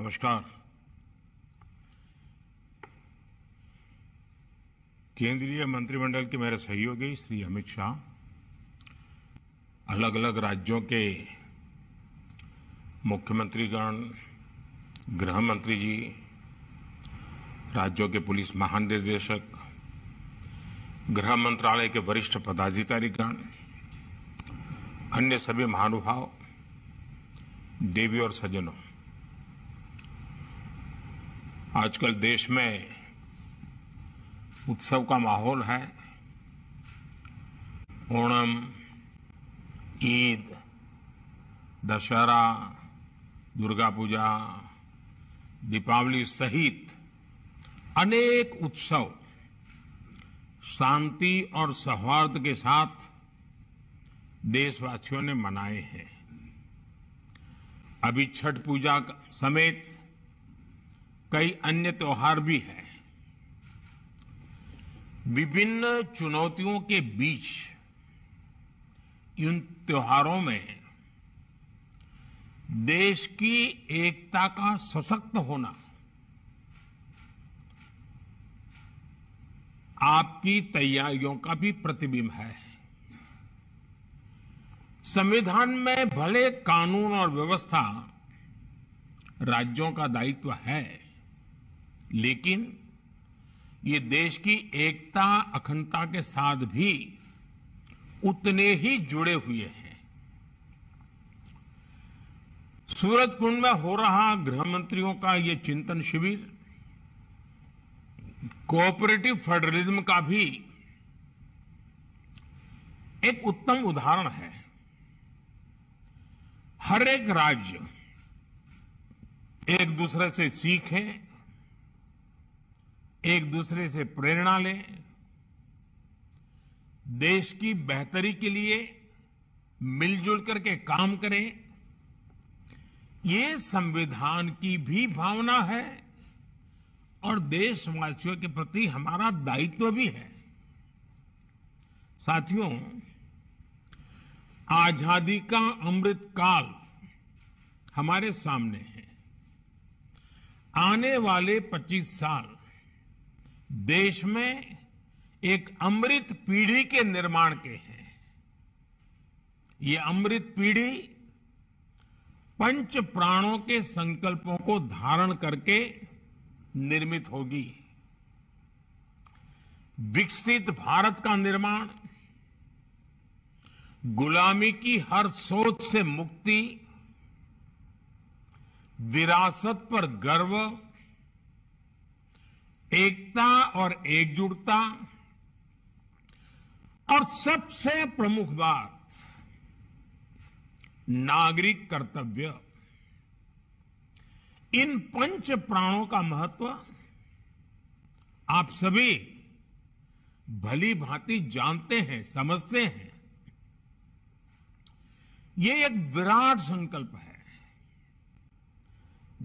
नमस्कार। केंद्रीय मंत्रिमंडल के मेरे सहयोगी श्री अमित शाह, अलग अलग राज्यों के मुख्यमंत्रीगण, गृह मंत्री जी, राज्यों के पुलिस महानिदेशक, गृह मंत्रालय के वरिष्ठ पदाधिकारीगण, अन्य सभी महानुभाव, देवी और सज्जनों, आजकल देश में उत्सव का माहौल है। ओणम, ईद, दशहरा, दुर्गा पूजा, दीपावली सहित अनेक उत्सव शांति और सौहार्द के साथ देशवासियों ने मनाए हैं। अभी छठ पूजा समेत कई अन्य त्योहार भी हैं। विभिन्न चुनौतियों के बीच इन त्योहारों में देश की एकता का सशक्त होना आपकी तैयारियों का भी प्रतिबिंब है। संविधान में भले कानून और व्यवस्था राज्यों का दायित्व है, लेकिन ये देश की एकता, अखंडता के साथ भी उतने ही जुड़े हुए हैं। सूरजकुंड में हो रहा गृह मंत्रियों का ये चिंतन शिविर कोऑपरेटिव फेडरलिज्म का भी एक उत्तम उदाहरण है। हर एक राज्य एक दूसरे से सीखे, एक दूसरे से प्रेरणा ले, देश की बेहतरी के लिए मिलजुल करके काम करें। ये संविधान की भी भावना है और देशवासियों के प्रति हमारा दायित्व भी है। साथियों, आजादी का अमृत काल हमारे सामने है। आने वाले 25 साल देश में एक अमृत पीढ़ी के निर्माण के हैं। ये अमृत पीढ़ी पंच प्राणों के संकल्पों को धारण करके निर्मित होगी। विकसित भारत का निर्माण, गुलामी की हर सोच से मुक्ति, विरासत पर गर्व, एकता और एकजुटता और सबसे प्रमुख बात नागरिक कर्तव्य, इन पंच प्राणों का महत्व आप सभी भली भांति जानते हैं, समझते हैं। ये एक विराट संकल्प है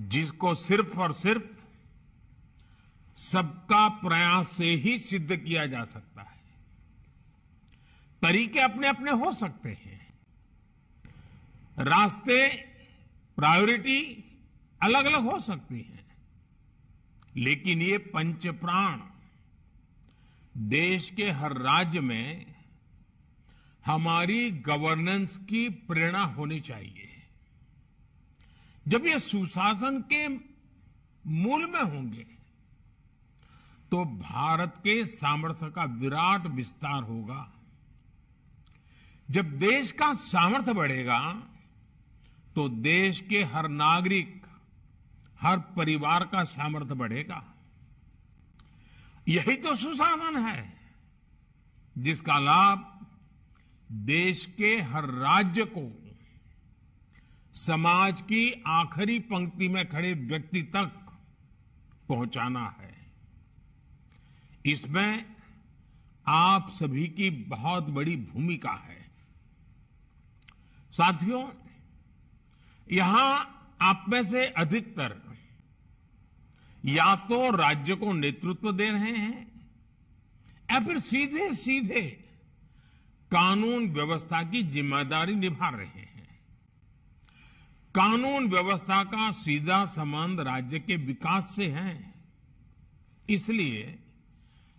जिसको सिर्फ और सिर्फ सबका प्रयास से ही सिद्ध किया जा सकता है। तरीके अपने अपने हो सकते हैं, रास्ते, प्रायोरिटी अलग अलग हो सकती हैं, लेकिन ये पंच प्राण देश के हर राज्य में हमारी गवर्नेंस की प्रेरणा होनी चाहिए। जब ये सुशासन के मूल में होंगे तो भारत के सामर्थ्य का विराट विस्तार होगा। जब देश का सामर्थ्य बढ़ेगा तो देश के हर नागरिक, हर परिवार का सामर्थ्य बढ़ेगा। यही तो सुशासन है जिसका लाभ देश के हर राज्य को समाज की आखिरी पंक्ति में खड़े व्यक्ति तक पहुंचाना है। इसमें आप सभी की बहुत बड़ी भूमिका है। साथियों, यहां आप में से अधिकतर या तो राज्य को नेतृत्व दे रहे हैं या फिर सीधे सीधे कानून व्यवस्था की जिम्मेदारी निभा रहे हैं। कानून व्यवस्था का सीधा संबंध राज्य के विकास से है। इसलिए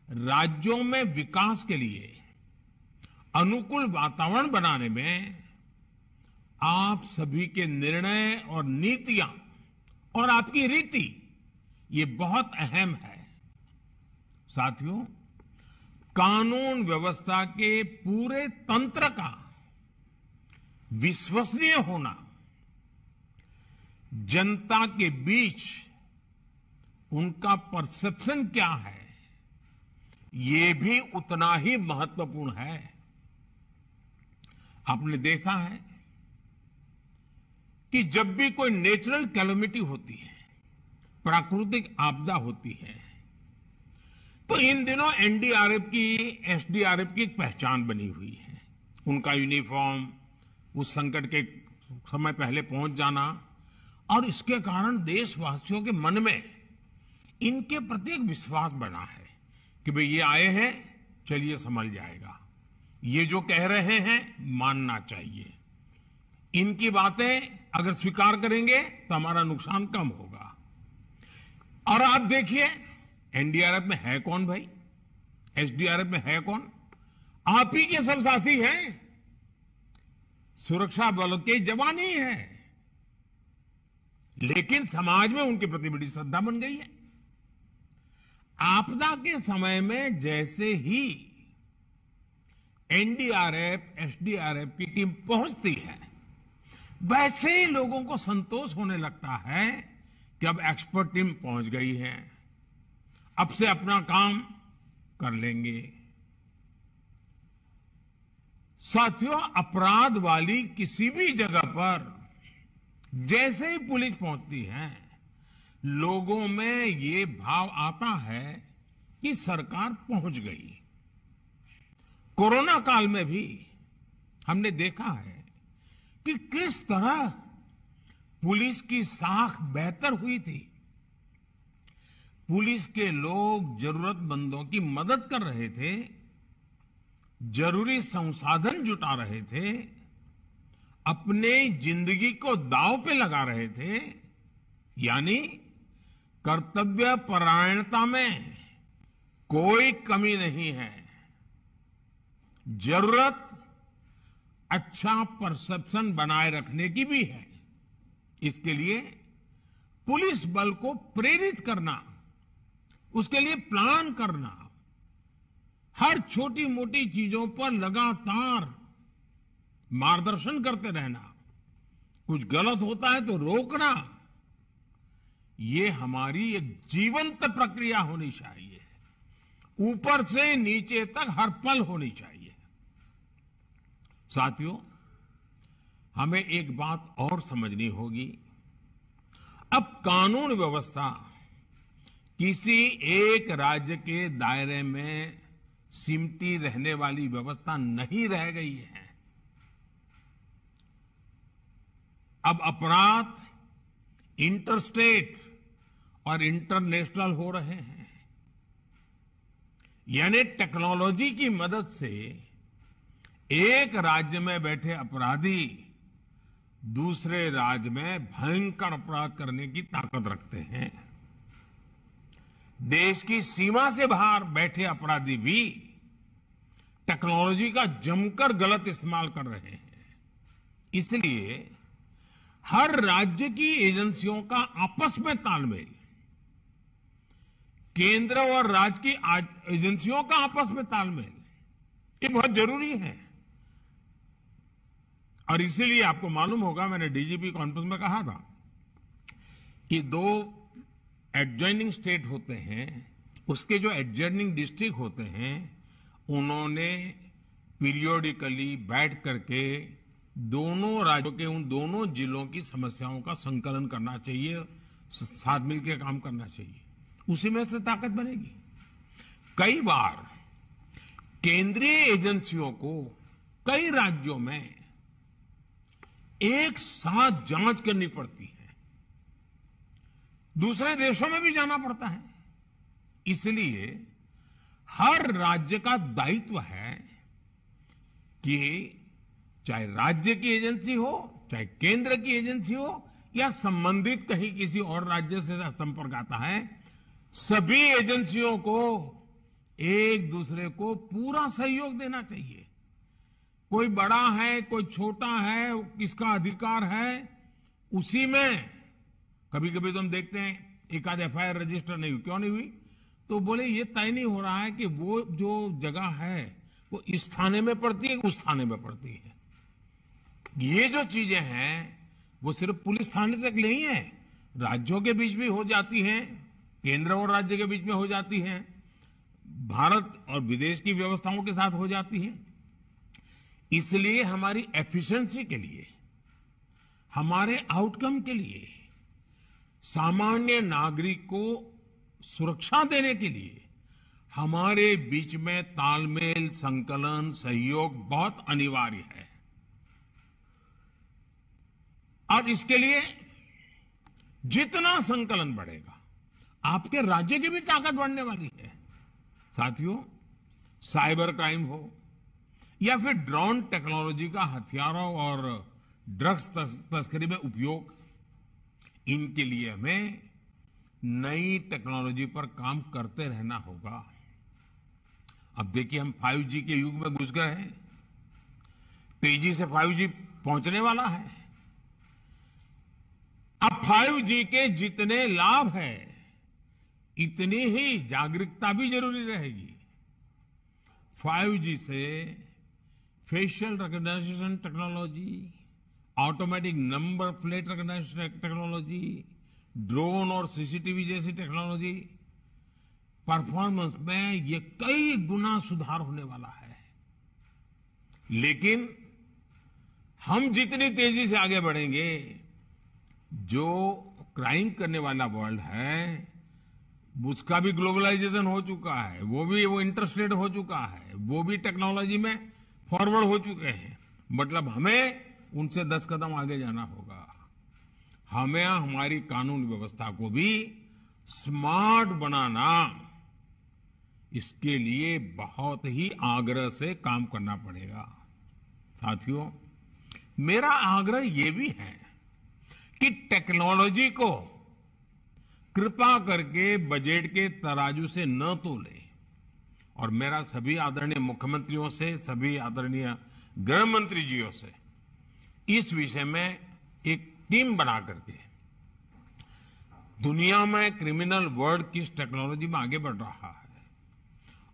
राज्यों में विकास के लिए अनुकूल वातावरण बनाने में आप सभी के निर्णय और नीतियां और आपकी रीति ये बहुत अहम है। साथियों, कानून व्यवस्था के पूरे तंत्र का विश्वसनीय होना जनता के बीच उनका परसेप्शन क्या है, ये भी उतना ही महत्वपूर्ण है। आपने देखा है कि जब भी कोई नेचुरल कैलेमिटी होती है, प्राकृतिक आपदा होती है, तो इन दिनों एनडीआरएफ की, एसडीआरएफ की एक पहचान बनी हुई है। उनका यूनिफॉर्म, उस संकट के समय पहले पहुंच जाना, और इसके कारण देशवासियों के मन में इनके प्रति एक विश्वास बना है कि भाई ये आए हैं, चलिए संभल जाएगा, ये जो कह रहे हैं मानना चाहिए, इनकी बातें अगर स्वीकार करेंगे तो हमारा नुकसान कम होगा। और आप देखिए एनडीआरएफ में है कौन भाई, एसडीआरएफ में है कौन? आप ही के सब साथी हैं, सुरक्षा बलों के जवान ही हैं, लेकिन समाज में उनके प्रति बड़ी श्रद्धा बन गई है। आपदा के समय में जैसे ही एनडीआरएफ, एसडीआरएफ की टीम पहुंचती है, वैसे ही लोगों को संतोष होने लगता है कि अब एक्सपर्ट टीम पहुंच गई है, अब से अपना काम कर लेंगे। साथियों, अपराध वाली किसी भी जगह पर जैसे ही पुलिस पहुंचती है, लोगों में ये भाव आता है कि सरकार पहुंच गई। कोरोना काल में भी हमने देखा है कि किस तरह पुलिस की साख बेहतर हुई थी। पुलिस के लोग जरूरतमंदों की मदद कर रहे थे, जरूरी संसाधन जुटा रहे थे, अपने जिंदगी को दांव पे लगा रहे थे, यानी कर्तव्य परायणता में कोई कमी नहीं है। जरूरत अच्छा परसेप्शन बनाए रखने की भी है। इसके लिए पुलिस बल को प्रेरित करना, उसके लिए प्लान करना, हर छोटी मोटी चीजों पर लगातार मार्गदर्शन करते रहना, कुछ गलत होता है तो रोकना, ये हमारी एक जीवंत प्रक्रिया होनी चाहिए, ऊपर से नीचे तक हर पल होनी चाहिए। साथियों, हमें एक बात और समझनी होगी। अब कानून व्यवस्था किसी एक राज्य के दायरे में सिमटी रहने वाली व्यवस्था नहीं रह गई है। अब अपराध इंटरस्टेट और इंटरनेशनल हो रहे हैं, यानी टेक्नोलॉजी की मदद से एक राज्य में बैठे अपराधी दूसरे राज्य में भयंकर अपराध करने की ताकत रखते हैं। देश की सीमा से बाहर बैठे अपराधी भी टेक्नोलॉजी का जमकर गलत इस्तेमाल कर रहे हैं। इसलिए हर राज्य की एजेंसियों का आपस में तालमेल, केंद्र और राज्य की एजेंसियों का आपस में तालमेल, ये बहुत जरूरी है। और इसीलिए आपको मालूम होगा, मैंने डीजीपी कॉन्फ्रेंस में कहा था कि 2 एडजॉइनिंग स्टेट होते हैं, उसके जो एडजॉइनिंग डिस्ट्रिक्ट होते हैं, उन्होंने पीरियोडिकली बैठ करके दोनों राज्यों के उन दोनों जिलों की समस्याओं का संकलन करना चाहिए, साथ मिलकर काम करना चाहिए, उसी में से ताकत बनेगी। कई बार केंद्रीय एजेंसियों को कई राज्यों में एक साथ जांच करनी पड़ती है, दूसरे देशों में भी जाना पड़ता है। इसलिए हर राज्य का दायित्व है कि चाहे राज्य की एजेंसी हो चाहे केंद्र की एजेंसी हो या संबंधित कहीं किसी और राज्य से संपर्क आता है, सभी एजेंसियों को एक दूसरे को पूरा सहयोग देना चाहिए। कोई बड़ा है, कोई छोटा है, किसका अधिकार है, उसी में कभी कभी तो हम देखते हैं एक आध एफआईआर रजिस्टर नहीं हुई। क्यों नहीं हुई? तो बोले ये तय नहीं हो रहा है कि वो जो जगह है वो इस थाने में पड़ती है, उस थाने में पड़ती है। ये जो चीजें हैं वो सिर्फ पुलिस थाने तक नहीं है, राज्यों के बीच भी हो जाती हैं, केंद्र और राज्य के बीच में हो जाती हैं, भारत और विदेश की व्यवस्थाओं के साथ हो जाती है। इसलिए हमारी एफिशिएंसी के लिए, हमारे आउटकम के लिए, सामान्य नागरिक को सुरक्षा देने के लिए हमारे बीच में तालमेल, संकलन, सहयोग बहुत अनिवार्य है। और इसके लिए जितना संकलन बढ़ेगा, आपके राज्य की भी ताकत बढ़ने वाली है। साथियों, साइबर क्राइम हो या फिर ड्रोन टेक्नोलॉजी का हथियारों और ड्रग्स तस्करी में उपयोग, इनके लिए हमें नई टेक्नोलॉजी पर काम करते रहना होगा। अब देखिए, हम 5G के युग में घुस गए हैं। तेजी से 5G पहुंचने वाला है। अब 5G के जितने लाभ हैं, इतनी ही जागरूकता भी जरूरी रहेगी। 5G से facial recognition technology, automatic number plate recognition technology, drone और सीसीटीवी जैसी टेक्नोलॉजी, परफॉर्मेंस में ये कई गुना सुधार होने वाला है। लेकिन हम जितनी तेजी से आगे बढ़ेंगे, जो क्राइम करने वाला वर्ल्ड है उसका भी ग्लोबलाइजेशन हो चुका है, वो इंटरस्टेट हो चुका है, वो भी टेक्नोलॉजी में फॉरवर्ड हो चुके हैं। मतलब हमें उनसे 10 कदम आगे जाना होगा। हमें हमारी कानून व्यवस्था को भी स्मार्ट बनाना, इसके लिए बहुत ही आग्रह से काम करना पड़ेगा। साथियों, मेरा आग्रह यह भी है कि टेक्नोलॉजी को कृपा करके बजट के तराजू से न तोले। और मेरा सभी आदरणीय मुख्यमंत्रियों से, सभी आदरणीय गृह मंत्री जियों से इस विषय में एक टीम बना करके दुनिया में क्रिमिनल वर्ल्ड किस टेक्नोलॉजी में आगे बढ़ रहा है,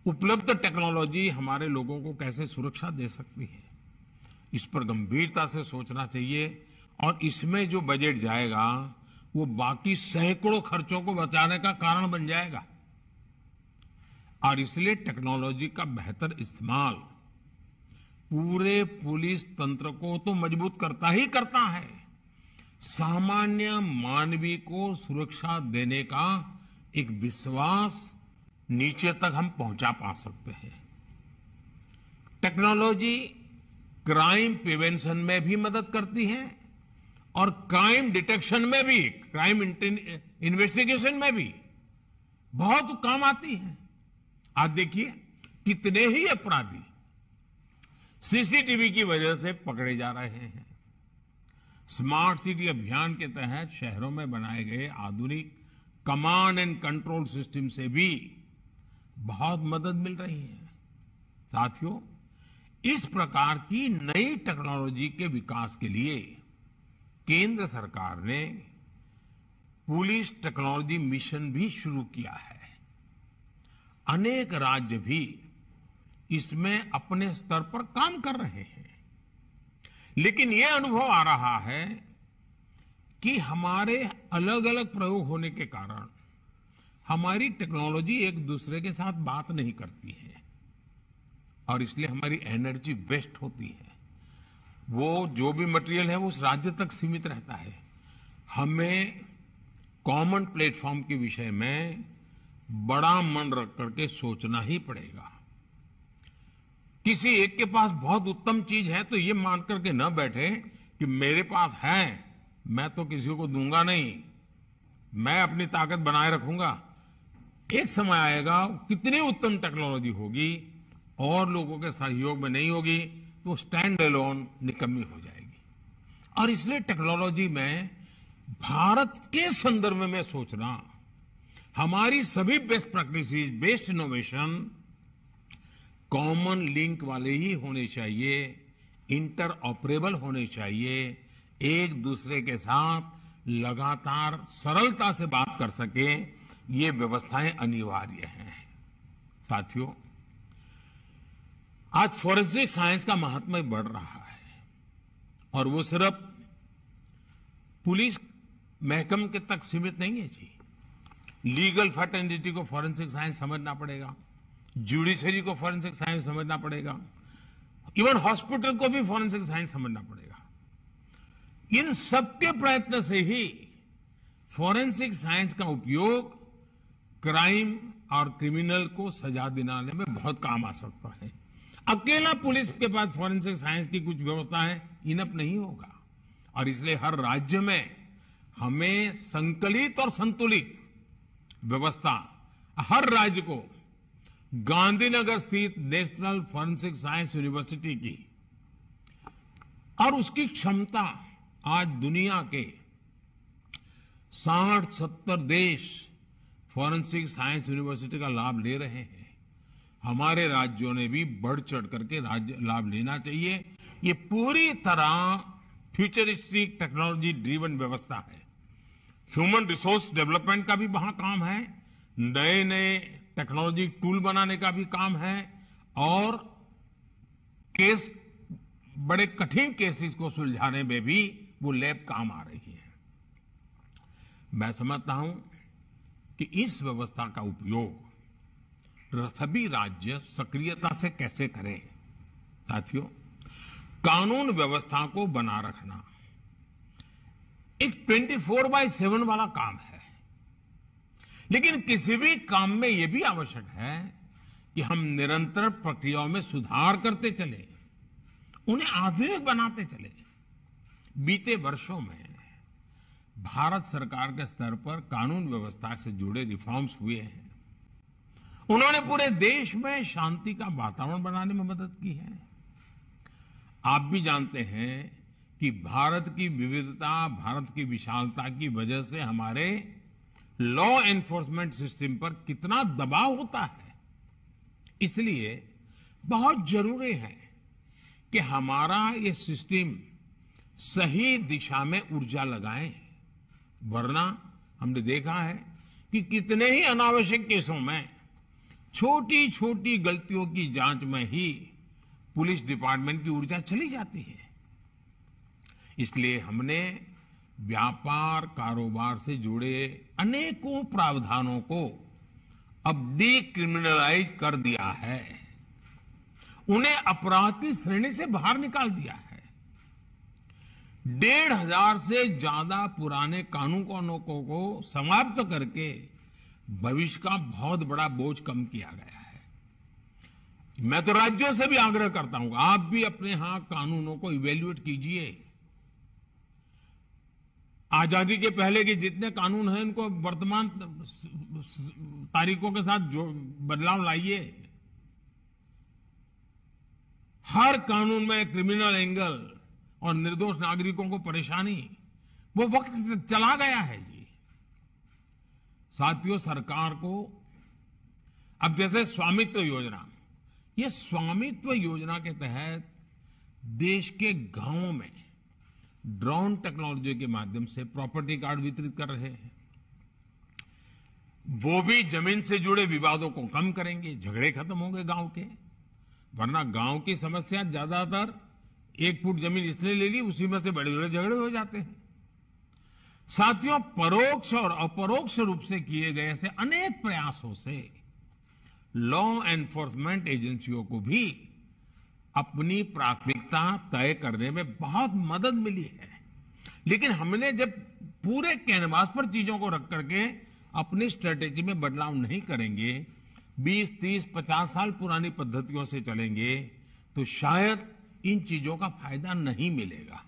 उपलब्ध टेक्नोलॉजी हमारे लोगों को कैसे सुरक्षा दे सकती है, इस पर गंभीरता से सोचना चाहिए। और इसमें जो बजट जाएगा वो बाकी सैकड़ों खर्चों को बचाने का कारण बन जाएगा। और इसलिए टेक्नोलॉजी का बेहतर इस्तेमाल पूरे पुलिस तंत्र को तो मजबूत करता ही करता है, सामान्य मानवीय को सुरक्षा देने का एक विश्वास नीचे तक हम पहुंचा पा सकते हैं। टेक्नोलॉजी क्राइम प्रिवेंशन में भी मदद करती है और क्राइम डिटेक्शन में भी, क्राइम इन्वेस्टिगेशन में भी बहुत काम आती है। आज देखिए, कितने ही अपराधी सीसीटीवी की वजह से पकड़े जा रहे हैं। स्मार्ट सिटी अभियान के तहत शहरों में बनाए गए आधुनिक कमांड एंड कंट्रोल सिस्टम से भी बहुत मदद मिल रही है। साथियों, इस प्रकार की नई टेक्नोलॉजी के विकास के लिए केंद्र सरकार ने पुलिस टेक्नोलॉजी मिशन भी शुरू किया है। अनेक राज्य भी इसमें अपने स्तर पर काम कर रहे हैं। लेकिन यह अनुभव आ रहा है कि हमारे अलग अलग प्रयोग होने के कारण हमारी टेक्नोलॉजी एक दूसरे के साथ बात नहीं करती है और इसलिए हमारी एनर्जी वेस्ट होती है। वो जो भी मटेरियल है वो उस राज्य तक सीमित रहता है। हमें कॉमन प्लेटफॉर्म के विषय में बड़ा मन रख करके सोचना ही पड़ेगा। किसी एक के पास बहुत उत्तम चीज है तो ये मान करके न बैठे कि मेरे पास है, मैं तो किसी को दूंगा नहीं, मैं अपनी ताकत बनाए रखूंगा। एक समय आएगा, कितनी उत्तम टेक्नोलॉजी होगी और लोगों के सहयोग में नहीं होगी तो स्टैंड अलोन निकम्मी हो जाएगी। और इसलिए टेक्नोलॉजी में भारत के संदर्भ में मैं सोच रहा, हमारी सभी best practices, best innovation common link वाले ही होने चाहिए, इंटर ऑपरेबल होने चाहिए, एक दूसरे के साथ लगातार सरलता से बात कर सके, ये व्यवस्थाएं अनिवार्य हैं। साथियों, आज फॉरेंसिक साइंस का महात्म्य बढ़ रहा है और वो सिर्फ पुलिस महकम के तक सीमित नहीं है जी। लीगल फर्टेनिटी को फॉरेंसिक साइंस समझना पड़ेगा, जुडिशरी को फॉरेंसिक साइंस समझना पड़ेगा, इवन हॉस्पिटल को भी फॉरेंसिक साइंस समझना पड़ेगा। इन सबके प्रयत्न से ही फॉरेंसिक साइंस का उपयोग क्राइम और क्रिमिनल को सजा दिलाने में बहुत काम आ सकता है। अकेला पुलिस के पास फॉरेंसिक साइंस की कुछ व्यवस्थाएं इनफ नहीं होगा और इसलिए हर राज्य में हमें संकलित और संतुलित व्यवस्था, हर राज्य को गांधीनगर स्थित नेशनल फॉरेंसिक साइंस यूनिवर्सिटी की और उसकी क्षमता आज दुनिया के 60-70 देश फॉरेंसिक साइंस यूनिवर्सिटी का लाभ ले रहे हैं। हमारे राज्यों ने भी बढ़ चढ़ करके लाभ लेना चाहिए। ये पूरी तरह फ्यूचरिस्टिक टेक्नोलॉजी ड्रिवन व्यवस्था है। ह्यूमन रिसोर्स डेवलपमेंट का भी वहां काम है, नए नए टेक्नोलॉजी टूल बनाने का भी काम है और केस, बड़े कठिन केसेस को सुलझाने में भी वो लैब काम आ रही है। मैं समझता हूं कि इस व्यवस्था का उपयोग सभी राज्य सक्रियता से कैसे करें। साथियों, कानून व्यवस्था को बना रखना एक 24/7 वाला काम है, लेकिन किसी भी काम में यह भी आवश्यक है कि हम निरंतर प्रक्रियाओं में सुधार करते चले, उन्हें आधुनिक बनाते चले। बीते वर्षों में भारत सरकार के स्तर पर कानून व्यवस्था से जुड़े रिफॉर्म्स हुए हैं। उन्होंने पूरे देश में शांति का वातावरण बनाने में मदद की है। आप भी जानते हैं कि भारत की विविधता, भारत की विशालता की वजह से हमारे लॉ एनफोर्समेंट सिस्टम पर कितना दबाव होता है। इसलिए बहुत जरूरी है कि हमारा ये सिस्टम सही दिशा में ऊर्जा लगाए, वरना हमने देखा है कि कितने ही अनावश्यक केसों में छोटी छोटी गलतियों की जांच में ही पुलिस डिपार्टमेंट की ऊर्जा चली जाती है। इसलिए हमने व्यापार कारोबार से जुड़े अनेकों प्रावधानों को अब डीक्रिमिनलाइज कर दिया है, उन्हें अपराध की श्रेणी से बाहर निकाल दिया है। 1,500 से ज्यादा पुराने कानूनों को समाप्त करके भविष्य का बहुत बड़ा बोझ कम किया गया है। मैं तो राज्यों से भी आग्रह करता हूं, आप भी अपने यहां कानूनों को इवेल्युएट कीजिए। आजादी के पहले के जितने कानून हैं उनको वर्तमान तारीखों के साथ बदलाव लाइए। हर कानून में क्रिमिनल एंगल और निर्दोष नागरिकों को परेशानी, वो वक्त चला गया है जी। साथियों, सरकार को अब जैसे स्वामित्व योजना, ये स्वामित्व योजना के तहत देश के गांवों में ड्रोन टेक्नोलॉजी के माध्यम से प्रॉपर्टी कार्ड वितरित कर रहे हैं। वो भी जमीन से जुड़े विवादों को कम करेंगे, झगड़े खत्म होंगे गांव के। वरना गांव की समस्या ज्यादातर 1 फुट जमीन इसने ले ली, उसी में से बड़े बड़े झगड़े हो जाते हैं। साथियों, परोक्ष और अपरोक्ष रूप से किए गए ऐसे अनेक प्रयासों से लॉ एनफोर्समेंट एजेंसियों को भी अपनी प्राथमिकता तय करने में बहुत मदद मिली है। लेकिन हमने जब पूरे कैनवास पर चीजों को रख करके अपनी स्ट्रेटेजी में बदलाव नहीं करेंगे, 20, 30, 50 साल पुरानी पद्धतियों से चलेंगे, तो शायद इन चीजों का फायदा नहीं मिलेगा।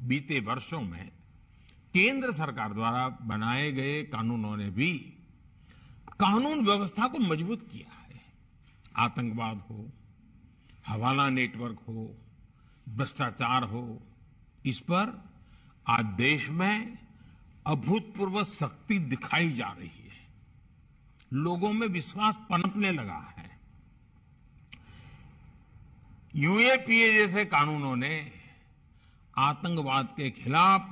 बीते वर्षों में केंद्र सरकार द्वारा बनाए गए कानूनों ने भी कानून व्यवस्था को मजबूत किया है। आतंकवाद हो, हवाला नेटवर्क हो, भ्रष्टाचार हो, इस पर आज देश में अभूतपूर्व शक्ति दिखाई जा रही है। लोगों में विश्वास पनपने लगा है। यूएपीए जैसे कानूनों ने आतंकवाद के खिलाफ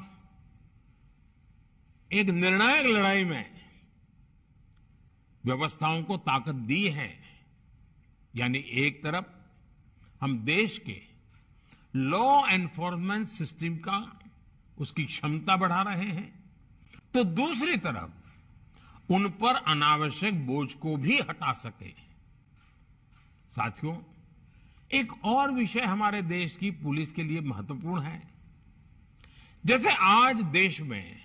एक निर्णायक लड़ाई में व्यवस्थाओं को ताकत दी है। यानी एक तरफ हम देश के लॉ एनफोर्समेंट सिस्टम का उसकी क्षमता बढ़ा रहे हैं, तो दूसरी तरफ उन पर अनावश्यक बोझ को भी हटा सके। साथियों, एक और विषय हमारे देश की पुलिस के लिए महत्वपूर्ण है। जैसे आज देश में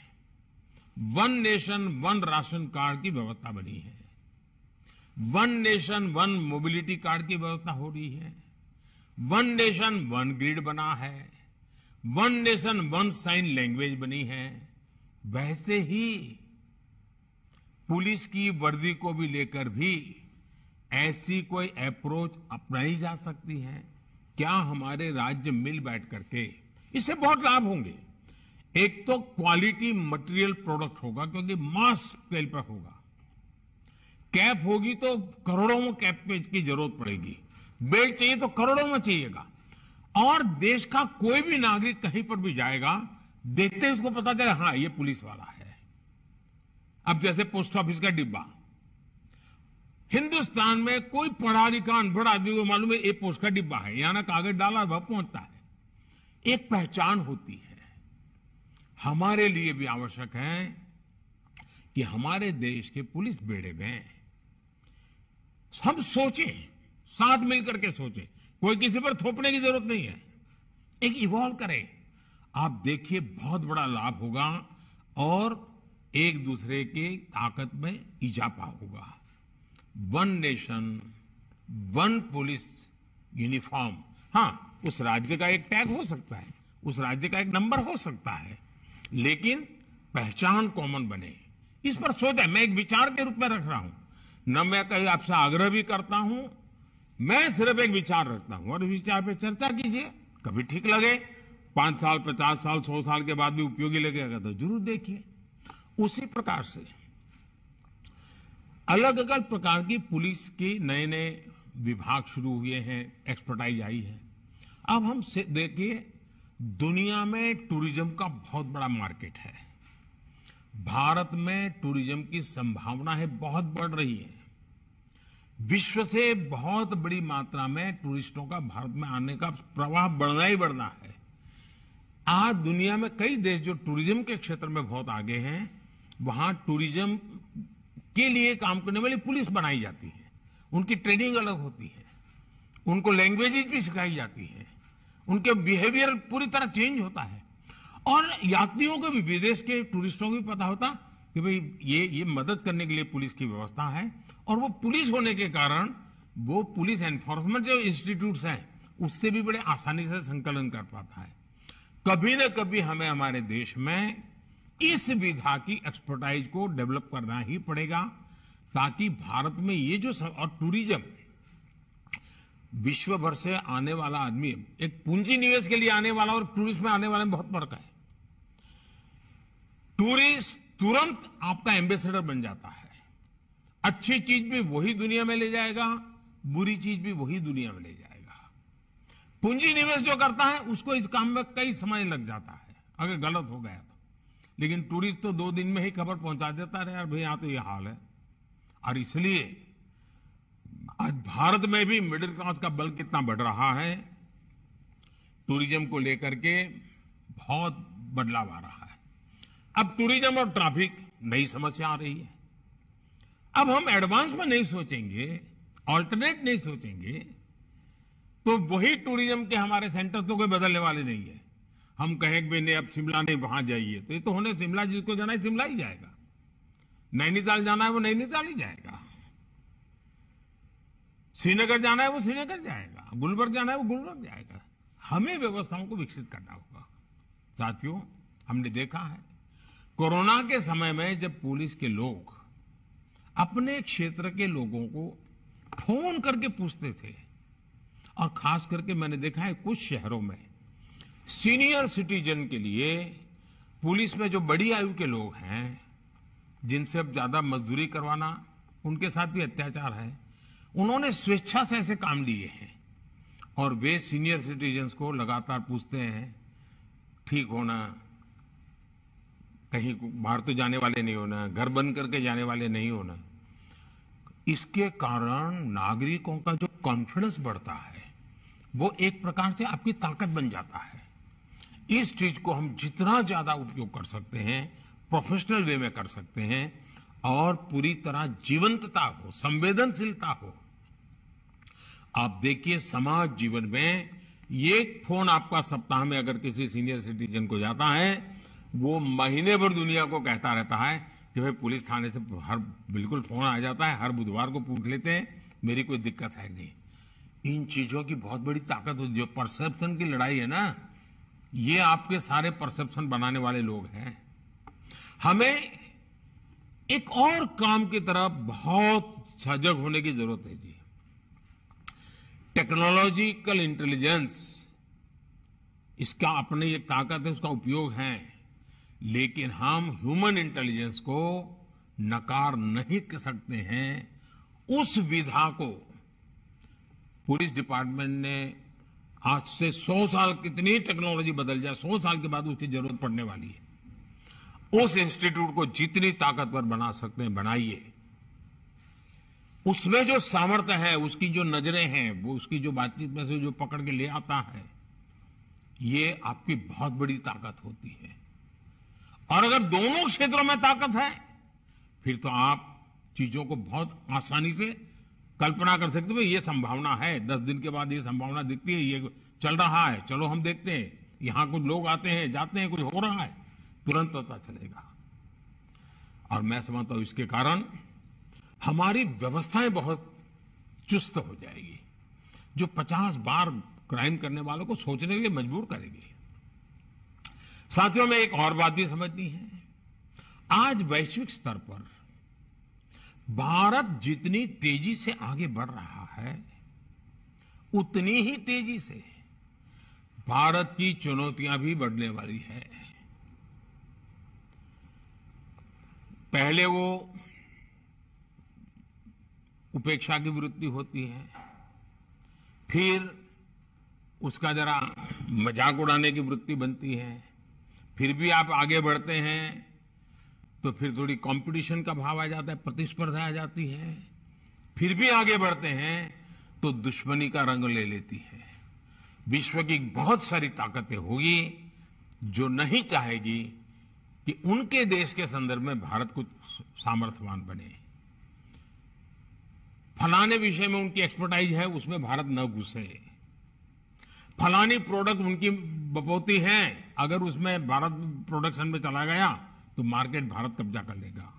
one nation one ration card की व्यवस्था बनी है, one nation one mobility card की व्यवस्था हो रही है, वन नेशन वन ग्रिड बना है, one nation one sine language बनी है, वैसे ही पुलिस की वर्दी को भी लेकर भी ऐसी कोई अप्रोच अपनाई जा सकती है। क्या हमारे राज्य मिल बैठ करके, इससे बहुत लाभ होंगे। एक तो क्वालिटी मटेरियल प्रोडक्ट होगा, क्योंकि मास स्केल पर होगा। कैप होगी तो करोड़ों में कैप की जरूरत पड़ेगी, बेल्ट चाहिए तो करोड़ों में चाहिएगा। और देश का कोई भी नागरिक कहीं पर भी जाएगा, देखते ही उसको पता चले हाँ ये पुलिस वाला है। अब जैसे पोस्ट ऑफिस का डिब्बा, हिंदुस्तान में कोई पढ़ा लिखा अनपढ़ आदमी को मालूम है ये पोस्ट का डिब्बा है, यहां ना कागज डाला वह पहुंचता है। एक पहचान होती है। हमारे लिए भी आवश्यक है कि हमारे देश के पुलिस बेड़े में हम सोचें, साथ मिलकर के सोचें, कोई किसी पर थोपने की जरूरत नहीं है। एक इवॉल्व करें, आप देखिए बहुत बड़ा लाभ होगा और एक दूसरे की ताकत में इजाफा होगा। One nation one police uniform, हाँ उस राज्य का एक टैग हो सकता है, उस राज्य का एक नंबर हो सकता है, लेकिन पहचान कॉमन बने, इस पर सोचा। मैं एक विचार के रूप में रख रहा हूं, न मैं कहीं आपसे आग्रह भी करता हूं, मैं सिर्फ एक विचार रखता हूं और विचार पे चर्चा कीजिए। कभी ठीक लगे, 5 साल 50 साल 100 साल के बाद भी उपयोगी लगेगा तो जरूर देखिए। उसी प्रकार से अलग अलग प्रकार की पुलिस के नए नए विभाग शुरू हुए हैं, एक्सपर्टाइज आई है। अब हम देखिए, दुनिया में टूरिज्म का बहुत बड़ा मार्केट है। भारत में टूरिज्म की संभावना है बहुत बढ़ रही है। विश्व से बहुत बड़ी मात्रा में टूरिस्टों का भारत में आने का प्रवाह बढ़ना ही बढ़ना है। आज दुनिया में कई देश जो टूरिज्म के क्षेत्र में बहुत आगे हैं, वहां टूरिज्म के लिए काम करने वाली पुलिस बनाई जाती है। उनकी ट्रेनिंग अलग होती है, उनको लैंग्वेजेस भी सिखाई जाती है, उनके बिहेवियर पूरी तरह चेंज होता है। और यात्रियों को भी, विदेश के टूरिस्टों को भी पता होता कि भाई ये मदद करने के लिए पुलिस की व्यवस्था है। और वो पुलिस होने के कारण वो पुलिस एनफोर्समेंट जो इंस्टीट्यूट्स हैं उससे भी बड़े आसानी से संकलन कर पाता है। कभी न कभी हमें हमारे देश में इस विधा की एक्सपर्टाइज को डेवलप करना ही पड़ेगा, ताकि भारत में ये जो और टूरिज्म विश्व भर से आने वाला आदमी, एक पूंजी निवेश के लिए आने वाला और टूरिस्ट में आने वाले में बहुत फर्क है। टूरिस्ट तुरंत आपका एम्बेसडर बन जाता है। अच्छी चीज भी वही दुनिया में ले जाएगा, बुरी चीज भी वही दुनिया में ले जाएगा। पूंजी निवेश जो करता है उसको इस काम में कई समय लग जाता है अगर गलत हो गया तो। लेकिन टूरिस्ट तो 2 दिन में ही खबर पहुंचा देता है, यार भाई यहां तो ये हाल है। और इसलिए आज भारत में भी मिडिल क्लास का बल कितना बढ़ रहा है, टूरिज्म को लेकर के बहुत बदलाव आ रहा है। अब टूरिज्म और ट्रैफिक नई समस्या आ रही है। अब हम एडवांस में नहीं सोचेंगे, ऑल्टरनेट नहीं सोचेंगे, तो वही टूरिज्म के हमारे सेंटर तो कोई बदलने वाले नहीं है। हम कहें कि नहीं अब शिमला नहीं वहां जाइए, तो ये तो होने शिमला, जिसको जाना है शिमला ही जाएगा। नैनीताल जाना है वो नैनीताल ही जाएगा, श्रीनगर जाना है वो श्रीनगर जाएगा, गुलबर्ग जाना है वो गुलबर्ग जाएगा। हमें व्यवस्थाओं को विकसित करना होगा। साथियों, हमने देखा है कोरोना के समय में जब पुलिस के लोग अपने क्षेत्र के लोगों को फोन करके पूछते थे, और खास करके मैंने देखा है कुछ शहरों में सीनियर सिटीजन के लिए पुलिस में जो बड़ी आयु के लोग हैं, जिनसे अब ज्यादा मजदूरी करवाना, उनके साथ भी अत्याचार है, उन्होंने स्वेच्छा से ऐसे काम लिए हैं और वे सीनियर सिटीजन्स को लगातार पूछते हैं ठीक होना, कहीं बाहर तो जाने वाले नहीं होना, घर बंद करके जाने वाले नहीं होना। इसके कारण नागरिकों का जो कॉन्फिडेंस बढ़ता है वो एक प्रकार से आपकी ताकत बन जाता है। इस चीज को हम जितना ज्यादा उपयोग कर सकते हैं, प्रोफेशनल वे में कर सकते हैं और पूरी तरह जीवंतता हो, संवेदनशीलता हो। आप देखिए समाज जीवन में ये फोन आपका सप्ताह में अगर किसी सीनियर सिटीजन को जाता है, वो महीने भर दुनिया को कहता रहता है कि भाई पुलिस थाने से हर बिल्कुल फोन आ जाता है, हर बुधवार को पूछ लेते हैं मेरी कोई दिक्कत है नहीं। इन चीजों की बहुत बड़ी ताकत होती है। जो परसेप्शन की लड़ाई है ना, ये आपके सारे परसेप्शन बनाने वाले लोग हैं। हमें एक और काम की तरफ बहुत सजग होने की जरूरत है जी। टेक्नोलॉजिकल इंटेलिजेंस, इसका अपनी एक ताकत है, उसका उपयोग है, लेकिन हम ह्यूमन इंटेलिजेंस को नकार नहीं कर सकते हैं। उस विधा को पुलिस डिपार्टमेंट ने आज से 100 साल, कितनी टेक्नोलॉजी बदल जाए, 100 साल के बाद उसकी जरूरत पड़ने वाली है। उस इंस्टीट्यूट को जितनी ताकतवर बना सकते हैं बनाइए। उसमें जो सामर्थ्य है, उसकी जो नजरें हैं, वो उसकी जो बातचीत में से जो पकड़ के ले आता है, ये आपकी बहुत बड़ी ताकत होती है। और अगर दोनों क्षेत्रों में ताकत है, फिर तो आप चीजों को बहुत आसानी से कल्पना कर सकते हो। ये संभावना है, 10 दिन के बाद ये संभावना दिखती है, ये चल रहा है, चलो हम देखते हैं, यहां कुछ लोग आते हैं जाते हैं, कुछ हो रहा है, तुरंत पता चलेगा। और मैं समझता हूं इसके कारण हमारी व्यवस्थाएं बहुत चुस्त हो जाएगी, जो 50 बार क्राइम करने वालों को सोचने के लिए मजबूर करेगी। साथियों में एक और बात भी समझनी है। आज वैश्विक स्तर पर भारत जितनी तेजी से आगे बढ़ रहा है, उतनी ही तेजी से भारत की चुनौतियां भी बढ़ने वाली है। पहले वो उपेक्षा की वृत्ति होती है, फिर उसका जरा मजाक उड़ाने की वृत्ति बनती है, फिर भी आप आगे बढ़ते हैं तो फिर थोड़ी कंपटीशन का भाव आ जाता है, प्रतिस्पर्धा आ जाती है, फिर भी आगे बढ़ते हैं तो दुश्मनी का रंग ले लेती है। विश्व की बहुत सारी ताकतें होगी जो नहीं चाहेगी कि उनके देश के संदर्भ में भारत कुछ सामर्थ्यवान बने। फलाने विषय में उनकी एक्सपर्टाइज है, उसमें भारत न घुसे। फलानी प्रोडक्ट उनकी बपौती है, अगर उसमें भारत प्रोडक्शन में चला गया तो मार्केट भारत कब्जा कर लेगा।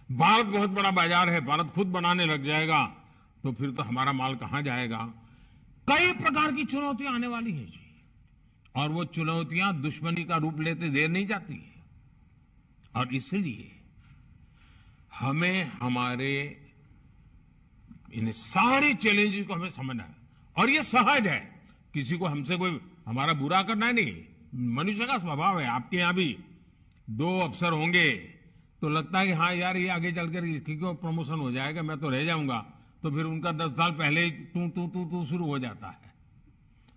भारत बहुत बड़ा बाजार है, भारत खुद बनाने लग जाएगा तो फिर तो हमारा माल कहां जाएगा। कई प्रकार की चुनौतियां आने वाली हैं जी, और वो चुनौतियां दुश्मनी का रूप लेते देर नहीं जाती है। और इसलिए हमें हमारे इन सारे चैलेंजेस को हमें समझना है। और ये सहज है, किसी को हमसे कोई हमारा बुरा करना है नहीं, मनुष्य का स्वभाव है। आपके यहां भी 2 अफसर होंगे तो लगता है कि हाँ यार ये आगे चलकर इसकी क्यों प्रमोशन हो जाएगा, मैं तो रह जाऊंगा, तो फिर उनका 10 साल पहले ही तू शुरू हो जाता है।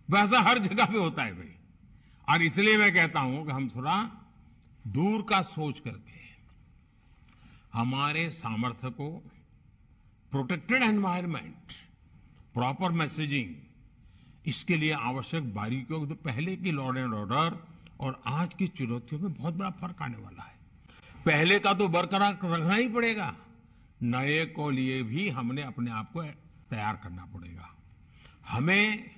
वैसा हर जगह पे होता है भाई। और इसलिए मैं कहता हूं कि हम थोड़ा दूर का सोच करके हमारे सामर्थ्य को, प्रोटेक्टेड एनवायरनमेंट, प्रॉपर मैसेजिंग, इसके लिए आवश्यक बारीकियों, तो पहले की लॉ एंड ऑर्डर और आज की चुनौतियों में बहुत बड़ा फर्क आने वाला है। पहले का तो बरकरार रखना ही पड़ेगा, नए को लिए भी हमने अपने आप को तैयार करना पड़ेगा। हमें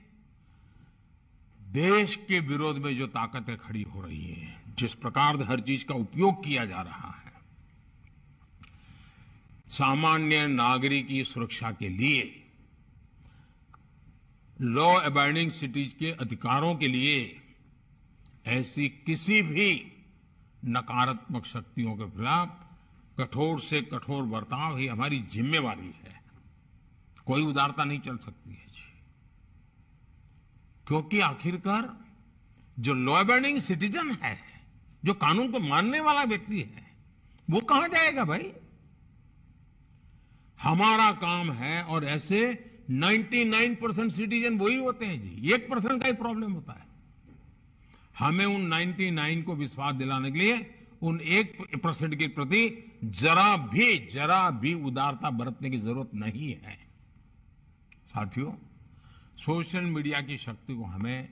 देश के विरोध में जो ताकतें खड़ी हो रही हैं, जिस प्रकार हर चीज का उपयोग किया जा रहा है, सामान्य नागरिक की सुरक्षा के लिए, लॉ अबाइडिंग सिटीज के अधिकारों के लिए, ऐसी किसी भी नकारात्मक शक्तियों के खिलाफ कठोर से कठोर बर्ताव ही हमारी जिम्मेवारी है। कोई उदारता नहीं चल सकती है जी, क्योंकि आखिरकार जो लॉ अबाइडिंग सिटीजन है, जो कानून को मानने वाला व्यक्ति है वो कहां जाएगा भाई? हमारा काम है, और ऐसे 99% सिटीजन वही होते हैं जी, 1% का ही प्रॉब्लम होता है। हमें उन 99 को विश्वास दिलाने के लिए उन 1% के प्रति जरा भी उदारता बरतने की जरूरत नहीं है। साथियों, सोशल मीडिया की शक्ति को हमें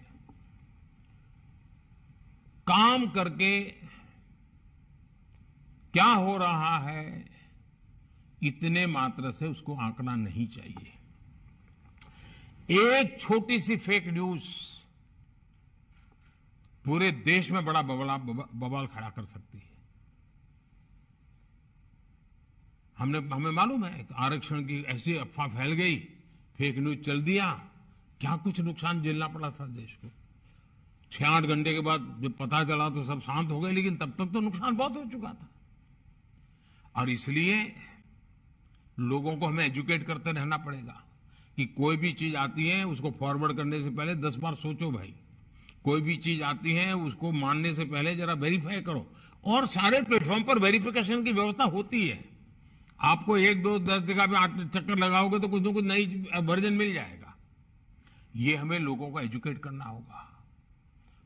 काम करके क्या हो रहा है इतने मात्र से उसको आंकना नहीं चाहिए। एक छोटी सी फेक न्यूज पूरे देश में बड़ा बवाल खड़ा कर सकती है। हमें मालूम है आरक्षण की ऐसी अफवाह फैल गई, फेक न्यूज चल दिया, क्या कुछ नुकसान झेलना पड़ा था देश को। 6-8 घंटे के बाद जब पता चला तो सब शांत हो गए, लेकिन तब तक तो नुकसान बहुत हो चुका था। और इसलिए लोगों को हमें एजुकेट करते रहना पड़ेगा कि कोई भी चीज आती है उसको फॉरवर्ड करने से पहले 10 बार सोचो भाई। कोई भी चीज आती है उसको मानने से पहले जरा वेरीफाई करो, और सारे प्लेटफॉर्म पर वेरिफिकेशन की व्यवस्था होती है। आपको 1, 2, 10 जगह पे 8 चक्कर लगाओगे तो कुछ ना कुछ नई वर्जन मिल जाएगा। ये हमें लोगों को एजुकेट करना होगा।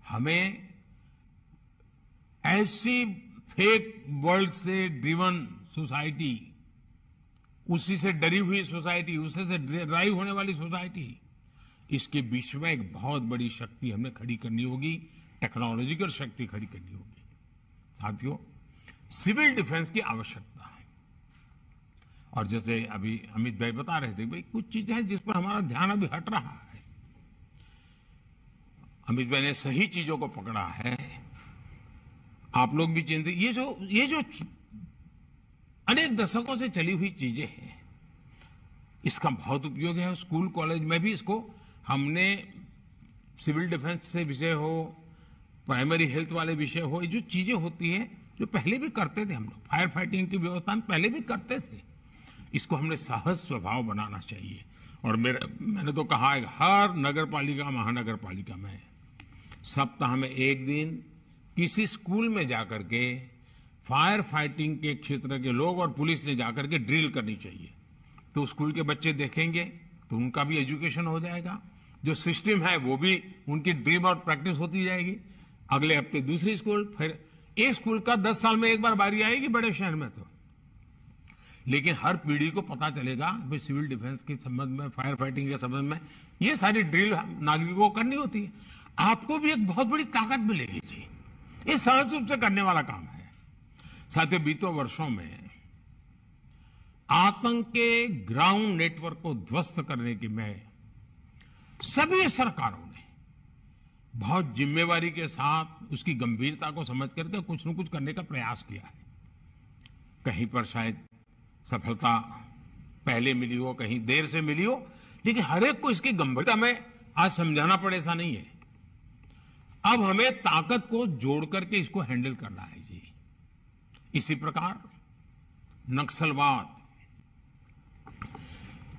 हमें ऐसी फेक वर्ल्ड से ड्रिवन सोसाइटी, उसी से डरी हुई सोसाइटी, उसी से ड्राइव होने वाली सोसाइटी, इसके बीच में एक बहुत बड़ी शक्ति हमें खड़ी करनी होगी, टेक्नोलॉजिकल शक्ति खड़ी करनी होगी। साथियों, सिविल डिफेंस की आवश्यकता है। और जैसे अभी अमित भाई बता रहे थे, भाई कुछ चीजें हैं जिस पर हमारा ध्यान अभी हट रहा है। अमित भाई ने सही चीजों को पकड़ा है। आप लोग भी चिंतित, ये जो अनेक दशकों से चली हुई चीजें हैं, इसका बहुत उपयोग है। स्कूल कॉलेज में भी इसको हमने सिविल डिफेंस से विषय हो, प्राइमरी हेल्थ वाले विषय हो, ये जो चीजें होती हैं जो पहले भी करते थे हम लोग, फायर फाइटिंग की व्यवस्था में पहले भी करते थे, इसको हमने सहज स्वभाव बनाना चाहिए। और मैंने तो कहा है हर नगर पालिका, महानगर पालिका में सप्ताह में एक दिन किसी स्कूल में जाकर के फायर फाइटिंग के क्षेत्र के लोग और पुलिस ने जाकर के ड्रिल करनी चाहिए। तो स्कूल के बच्चे देखेंगे तो उनका भी एजुकेशन हो जाएगा, जो सिस्टम है वो भी उनकी ड्रिल और प्रैक्टिस होती जाएगी। अगले हफ्ते दूसरी स्कूल, फिर एक स्कूल का 10 साल में एक बार बारी आएगी बड़े शहर में तो। लेकिन हर पीढ़ी को पता चलेगा भाई सिविल डिफेंस के संबंध में, फायर फाइटिंग के संबंध में ये सारी ड्रिल नागरिकों को करनी होती है। आपको भी एक बहुत बड़ी ताकत मिलेगी जी, ये सहज रूप से करने वाला काम है। साथियों, बीतों वर्षों में आतंक के ग्राउंड नेटवर्क को ध्वस्त करने की में सभी सरकारों ने बहुत जिम्मेवारी के साथ उसकी गंभीरता को समझ करके कुछ न कुछ करने का प्रयास किया है। कहीं पर शायद सफलता पहले मिली हो, कहीं देर से मिली हो, लेकिन हर एक को इसकी गंभीरता में आज समझाना पड़े ऐसा नहीं है। अब हमें ताकत को जोड़ करके इसको हैंडल करना है जी। इसी प्रकार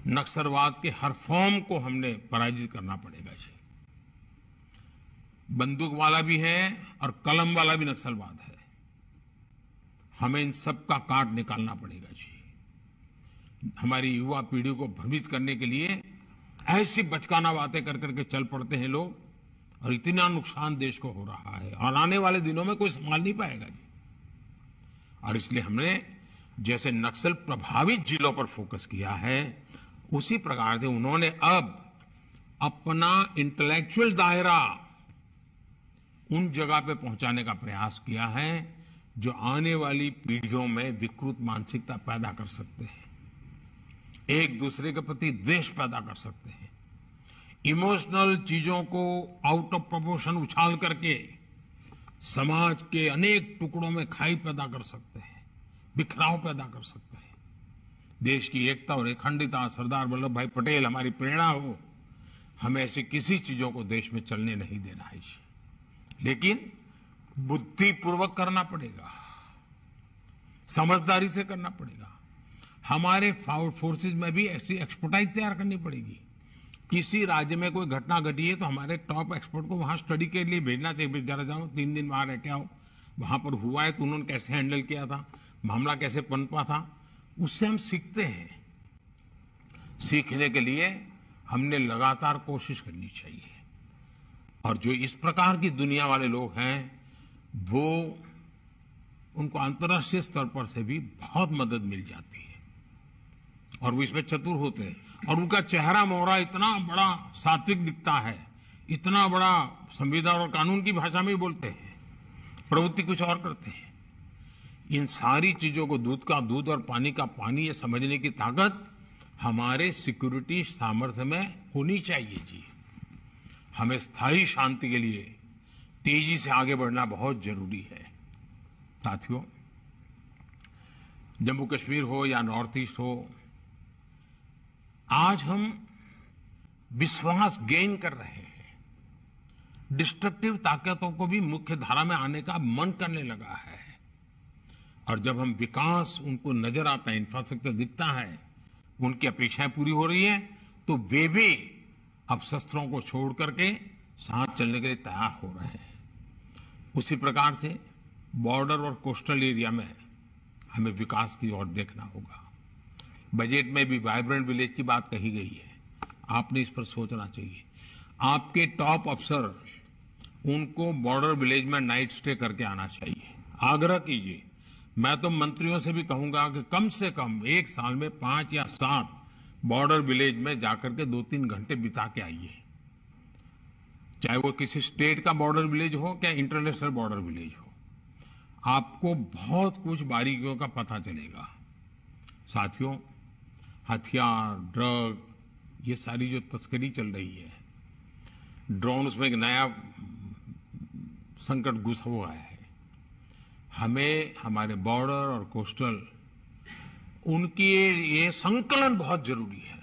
नक्सलवाद के हर फॉर्म को हमने पराजित करना पड़ेगा जी। बंदूक वाला भी है और कलम वाला भी नक्सलवाद है। हमें इन सब का काट निकालना पड़ेगा जी। हमारी युवा पीढ़ी को भ्रमित करने के लिए ऐसी बचकाना बातें कर करके चल पड़ते हैं लोग, और इतना नुकसान देश को हो रहा है और आने वाले दिनों में कोई संभाल नहीं पाएगा जी। और इसलिए हमने जैसे नक्सल प्रभावित जिलों पर फोकस किया है, उसी प्रकार से उन्होंने अब अपना इंटेलेक्चुअल दायरा उन जगह पे पहुंचाने का प्रयास किया है जो आने वाली पीढ़ियों में विकृत मानसिकता पैदा कर सकते हैं, एक दूसरे के प्रति द्वेष पैदा कर सकते हैं, इमोशनल चीजों को आउट ऑफ प्रोपोर्शन उछाल करके समाज के अनेक टुकड़ों में खाई पैदा कर सकते हैं, बिखराव पैदा कर सकते हैं। देश की एकता और अखंडता, सरदार वल्लभ भाई पटेल हमारी प्रेरणा हो, हमें ऐसी किसी चीजों को देश में चलने नहीं देना है, लेकिन बुद्धिपूर्वक करना पड़ेगा, समझदारी से करना पड़ेगा। हमारे फोर्सेज में भी ऐसी एक्सपर्टाइज तैयार करनी पड़ेगी। किसी राज्य में कोई घटना घटी है तो हमारे टॉप एक्सपर्ट को वहां स्टडी के लिए भेजना चाहिए। जरा जाओ 3 दिन वहां रह के आओ, वहां पर हुआ है तो उन्होंने कैसे हैंडल किया था, मामला कैसे पनपा था, उससे हम सीखते हैं। सीखने के लिए हमने लगातार कोशिश करनी चाहिए। और जो इस प्रकार की दुनिया वाले लोग हैं, वो उनको अंतर्राष्ट्रीय स्तर पर से भी बहुत मदद मिल जाती है और वो इसमें चतुर होते हैं। और उनका चेहरा मोहरा इतना बड़ा सात्विक दिखता है, इतना बड़ा संविधान और कानून की भाषा में ही बोलते हैं, प्रवृत्ति कुछ और करते हैं। इन सारी चीजों को दूध का दूध और पानी का पानी ये समझने की ताकत हमारे सिक्योरिटी सामर्थ्य में होनी चाहिए जी। हमें स्थायी शांति के लिए तेजी से आगे बढ़ना बहुत जरूरी है। साथियों, जम्मू कश्मीर हो या नॉर्थ ईस्ट हो, आज हम विश्वास गेन कर रहे हैं। डिस्ट्रक्टिव ताकतों को भी मुख्य धारा में आने का मन करने लगा है। और जब हम विकास उनको नजर आता है, इंफ्रास्ट्रक्चर दिखता है, उनकी अपेक्षाएं पूरी हो रही हैं, तो वे भी अब शस्त्रों को छोड़ करके साथ चलने के लिए तैयार हो रहे हैं। उसी प्रकार से बॉर्डर और कोस्टल एरिया में हमें विकास की ओर देखना होगा। बजट में भी वाइब्रेंट विलेज की बात कही गई है, आपने इस पर सोचना चाहिए। आपके टॉप अफसर, उनको बॉर्डर विलेज में नाइट स्टे करके आना चाहिए। आग्रह कीजिए। मैं तो मंत्रियों से भी कहूंगा कि कम से कम एक साल में 5 या 7 बॉर्डर विलेज में जाकर के 2-3 घंटे बिता के आइए। चाहे वो किसी स्टेट का बॉर्डर विलेज हो क्या इंटरनेशनल बॉर्डर विलेज हो, आपको बहुत कुछ बारीकियों का पता चलेगा। साथियों, हथियार, ड्रग, ये सारी जो तस्करी चल रही है, ड्रोन्स में एक नया संकट घुसा हुआ है। हमें हमारे बॉर्डर और कोस्टल, उनकी ये संकलन बहुत जरूरी है।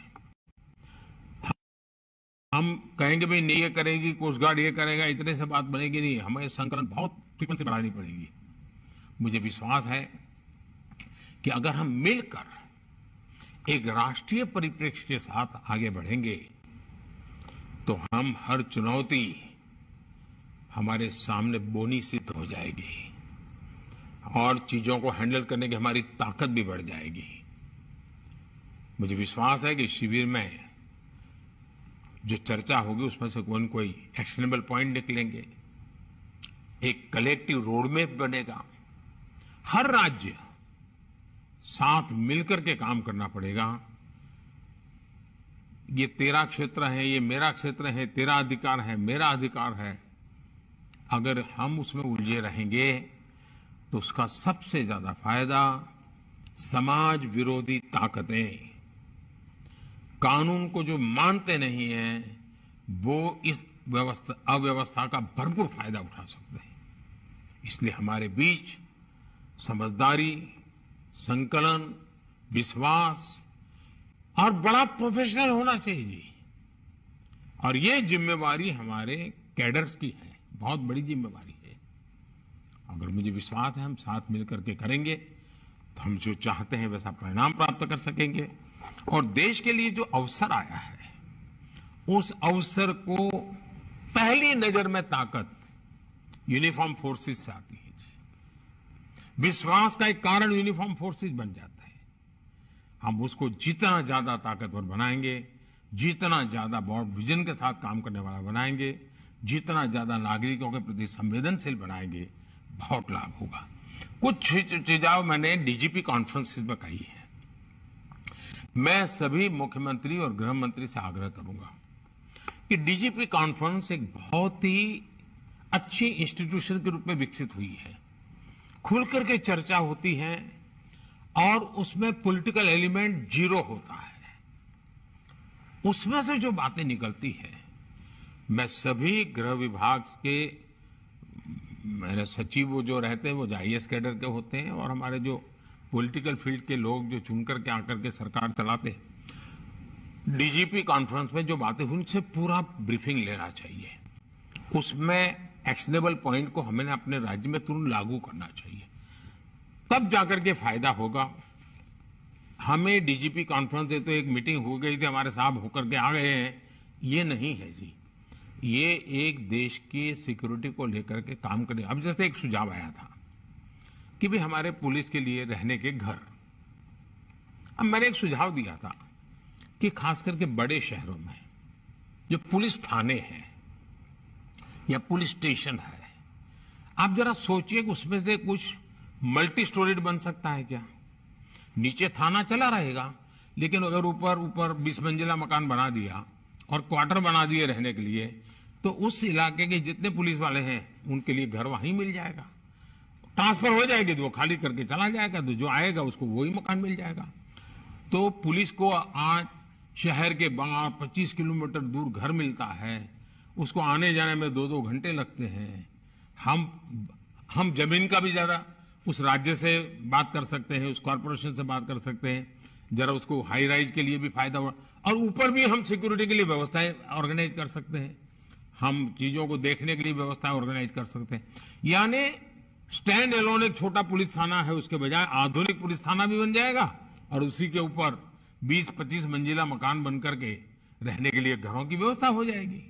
हम कहेंगे भाई नहीं ये करेगी कोस्ट गार्ड, ये करेगा, इतने से बात बनेगी नहीं। हमें संकलन बहुत फ्रीक्वेंसी बढ़ानी पड़ेगी। मुझे विश्वास है कि अगर हम मिलकर एक राष्ट्रीय परिप्रेक्ष्य के साथ आगे बढ़ेंगे तो हम हर चुनौती हमारे सामने बोनी सिद्ध हो जाएगी और चीजों को हैंडल करने की हमारी ताकत भी बढ़ जाएगी। मुझे विश्वास है कि शिविर में जो चर्चा होगी उसमें से कोई न कोई एक्शनेबल पॉइंट निकलेंगे, एक कलेक्टिव रोडमैप बनेगा। हर राज्य साथ मिलकर के काम करना पड़ेगा। ये तेरा क्षेत्र है, ये मेरा क्षेत्र है, तेरा अधिकार है, मेरा अधिकार है। अगर हम उसमें उलझे रहेंगे तो उसका सबसे ज्यादा फायदा समाज विरोधी ताकतें, कानून को जो मानते नहीं हैं, वो इस अव्यवस्था का भरपूर फायदा उठा सकते हैं। इसलिए हमारे बीच समझदारी, संकलन, विश्वास और बड़ा प्रोफेशनल होना चाहिए जी। और ये जिम्मेवारी हमारे कैडर्स की है, बहुत बड़ी जिम्मेवारी है। अगर मुझे विश्वास है हम साथ मिलकर के करेंगे तो हम जो चाहते हैं वैसा परिणाम प्राप्त कर सकेंगे। और देश के लिए जो अवसर आया है, उस अवसर को पहली नजर में ताकत यूनिफॉर्म फोर्सेस से आती है। विश्वास का एक कारण यूनिफॉर्म फोर्सेस बन जाता है। हम उसको जितना ज्यादा ताकतवर बनाएंगे, जितना ज्यादा ब्रॉड विजन के साथ काम करने वाला बनाएंगे, जितना ज्यादा नागरिकों के प्रति संवेदनशील बनाएंगे, बहुत लाभ होगा। कुछ चीजें मैंने डीजीपी कॉन्फ्रेंसिस में कही है। मैं सभी मुख्यमंत्री और गृह मंत्री से आग्रह करूंगा कि डीजीपी कॉन्फ्रेंस एक बहुत ही अच्छी इंस्टीट्यूशन के रूप में विकसित हुई है। खुलकर के चर्चा होती है और उसमें पॉलिटिकल एलिमेंट जीरो होता है। उसमें से जो बातें निकलती है, मैं सभी गृह विभाग के मेरे सचिव वो जो रहते हैं वो आईएएस कैडर के होते हैं और हमारे जो पॉलिटिकल फील्ड के लोग जो चुनकर के आकर के सरकार चलाते हैं, डीजीपी कॉन्फ्रेंस में जो बातें हुई उनसे पूरा ब्रीफिंग लेना चाहिए। उसमें एक्शनेबल पॉइंट को हमें अपने राज्य में तुरंत लागू करना चाहिए, तब जाकर के फायदा होगा। हमें डीजीपी कॉन्फ्रेंस से तो एक मीटिंग हो गई थी, हमारे साहब होकर के आ गए हैं, ये नहीं है जी। ये एक देश की सिक्योरिटी को लेकर के काम करने। अब जैसे एक सुझाव आया था कि भी हमारे पुलिस के लिए रहने के घर। अब मैंने एक सुझाव दिया था कि खास करके बड़े शहरों में जो पुलिस थाने हैं या पुलिस स्टेशन है, आप जरा सोचिए कि उसमें से कुछ मल्टी स्टोरीड बन सकता है क्या? नीचे थाना चला रहेगा, लेकिन अगर ऊपर ऊपर 20 मंजिला मकान बना दिया और क्वार्टर बना दिए रहने के लिए, तो उस इलाके के जितने पुलिस वाले हैं उनके लिए घर वहीं मिल जाएगा। ट्रांसफर हो जाएगी तो वो खाली करके चला जाएगा, तो जो आएगा उसको वही मकान मिल जाएगा। तो पुलिस को आज शहर के बाहर 25 किलोमीटर दूर घर मिलता है, उसको आने जाने में 2-2 घंटे लगते हैं। हम जमीन का भी ज्यादा उस राज्य से बात कर सकते हैं, उस कॉरपोरेशन से बात कर सकते हैं, जरा उसको हाई राइज के लिए भी फायदा हो, और ऊपर भी हम सिक्योरिटी के लिए व्यवस्थाएं ऑर्गेनाइज कर सकते हैं, हम चीजों को देखने के लिए व्यवस्थाएं ऑर्गेनाइज कर सकते हैं। यानी स्टैंड एलोन एक छोटा पुलिस थाना है, उसके बजाय आधुनिक पुलिस थाना भी बन जाएगा और उसी के ऊपर 20-25 मंजिला मकान बनकर के रहने के लिए घरों की व्यवस्था हो जाएगी।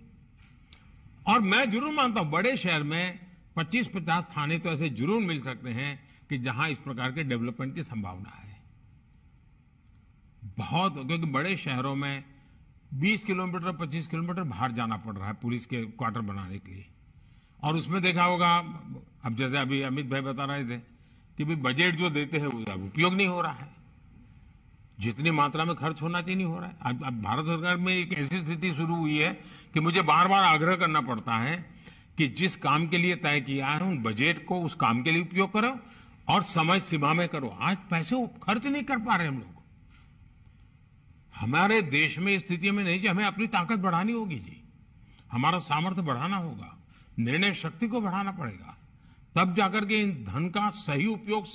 और मैं जरूर मानता हूं बड़े शहर में 25-50 थाने तो ऐसे जरूर मिल सकते हैं कि जहां इस प्रकार के डेवलपमेंट की संभावना है बहुत, क्योंकि बड़े शहरों में 20 किलोमीटर 25 किलोमीटर बाहर जाना पड़ रहा है पुलिस के क्वार्टर बनाने के लिए। और उसमें देखा होगा, अब जैसे अभी अमित भाई बता रहे थे कि भाई बजट जो देते हैं वो उपयोग नहीं हो रहा है, जितनी मात्रा में खर्च होना चाहिए नहीं हो रहा है। अब भारत सरकार में एक ऐसी स्थिति शुरू हुई है कि मुझे बार बार आग्रह करना पड़ता है कि जिस काम के लिए तय किया है उन बजट को उस काम के लिए उपयोग करो और समय सीमा में करो। आज पैसे खर्च नहीं कर पा रहे हम लोग। हमारे देश में इस स्थिति में नहीं जी, हमें अपनी ताकत बढ़ानी होगी जी, हमारा सामर्थ्य बढ़ाना होगा, निर्णय शक्ति को बढ़ाना पड़ेगा, तब जाकर के इन धन का सही उपयोग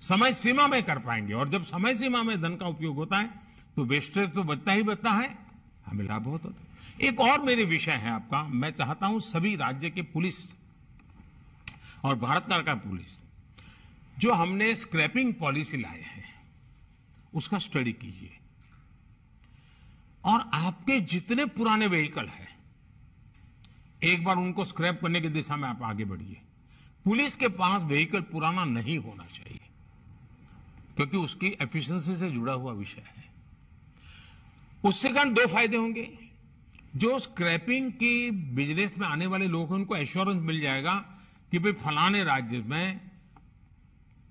समय सीमा में कर पाएंगे। और जब समय सीमा में धन का उपयोग होता है तो वेस्टेज तो बचता ही बचता है, हमें लाभ बहुत होता है। एक और मेरे विषय है आपका, मैं चाहता हूं सभी राज्य के पुलिस और भारत सरकार का पुलिस जो हमने स्क्रैपिंग पॉलिसी लाए हैं उसका स्टडी कीजिए, और आपके जितने पुराने व्हीकल हैं एक बार उनको स्क्रैप करने की दिशा में आप आगे बढ़िए। पुलिस के पास व्हीकल पुराना नहीं होना चाहिए, क्योंकि उसकी एफिशिएंसी से जुड़ा हुआ विषय है। उससे कारण 2 फायदे होंगे। जो स्क्रैपिंग की बिजनेस में आने वाले लोग हैं उनको एश्योरेंस मिल जाएगा कि भाई फलाने राज्य में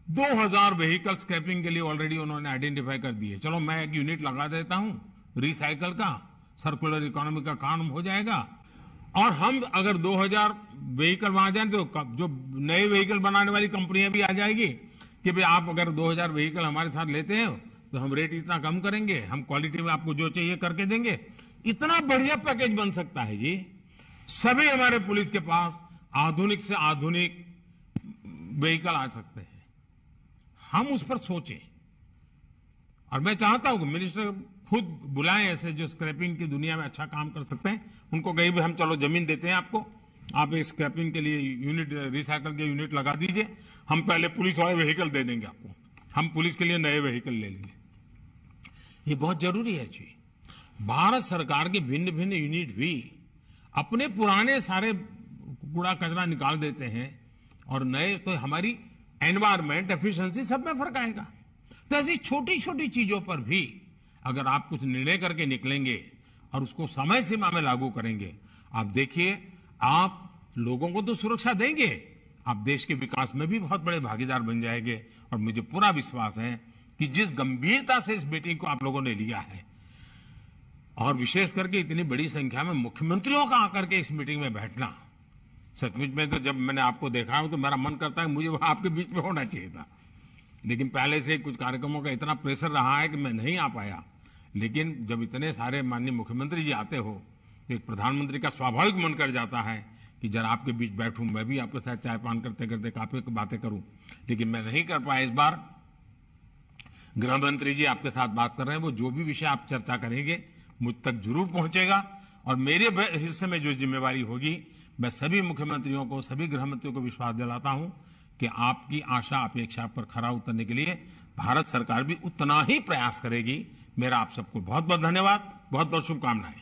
2000 व्हीकल स्क्रैपिंग के लिए ऑलरेडी उन्होंने आइडेंटिफाई कर दिए, चलो मैं एक यूनिट लगा देता हूं रिसाइकल का, सर्कुलर इकोनॉमी का काम हो जाएगा। और हम अगर 2000 व्हीकल वहां जाए तो जो नए व्हीकल बनाने वाली कंपनियां भी आ जाएगी कि भाई आप अगर 2000 व्हीकल हमारे साथ लेते हैं तो हम रेट इतना कम करेंगे, हम क्वालिटी में आपको जो चाहिए करके देंगे। इतना बढ़िया पैकेज बन सकता है जी। सभी हमारे पुलिस के पास आधुनिक से आधुनिक व्हीकल आ सकते हैं, हम उस पर सोचें। और मैं चाहता हूं कि मिनिस्टर खुद बुलाएं ऐसे जो स्क्रैपिंग की दुनिया में अच्छा काम कर सकते हैं, उनको कहीं भी हम चलो जमीन देते हैं आपको, आप एक स्क्रैपिंग के लिए यूनिट, रिसाइकल के यूनिट लगा दीजिए, हम पहले पुलिस वाले व्हीकल दे देंगे आपको, हम पुलिस के लिए नए व्हीकल ले लेंगे। ये बहुत जरूरी है जी। भारत सरकार के भिन्न भिन्न यूनिट भी अपने पुराने सारे कूड़ा कचरा निकाल देते हैं और नए, तो हमारी एनवायरमेंट एफिशिएंसी सब में फर्क आएगा। तो ऐसी छोटी छोटी चीजों पर भी अगर आप कुछ निर्णय करके निकलेंगे और उसको समय सीमा में लागू करेंगे, आप देखिए आप लोगों को तो सुरक्षा देंगे, आप देश के विकास में भी बहुत बड़े भागीदार बन जाएंगे। और मुझे पूरा विश्वास है कि जिस गंभीरता से इस मीटिंग को आप लोगों ने लिया है, और विशेष करके इतनी बड़ी संख्या में मुख्यमंत्रियों का आकर के इस मीटिंग में बैठना, सचमुच में तो जब मैंने आपको देखा हो तो मेरा मन करता है मुझे वहां आपके बीच में होना चाहिए था, लेकिन पहले से कुछ कार्यक्रमों का इतना प्रेशर रहा है कि मैं नहीं आ पाया। लेकिन जब इतने सारे माननीय मुख्यमंत्री जी आते हो तो एक प्रधानमंत्री का स्वाभाविक मन कर जाता है कि जरा आपके बीच बैठूं, मैं भी आपके साथ चाय पान करते करते काफी बातें करूं, लेकिन मैं नहीं कर पाया। इस बार गृह मंत्री जी आपके साथ बात कर रहे हैं, वो जो भी विषय आप चर्चा करेंगे मुझ तक जरूर पहुंचेगा, और मेरे हिस्से में जो जिम्मेवारी होगी मैं सभी मुख्यमंत्रियों को, सभी गृह मंत्रियों को विश्वास दिलाता हूं कि आपकी आशा अपेक्षा पर खरा उतरने के लिए भारत सरकार भी उतना ही प्रयास करेगी। मेरा आप सबको बहुत बहुत धन्यवाद, बहुत बहुत शुभकामनाएं।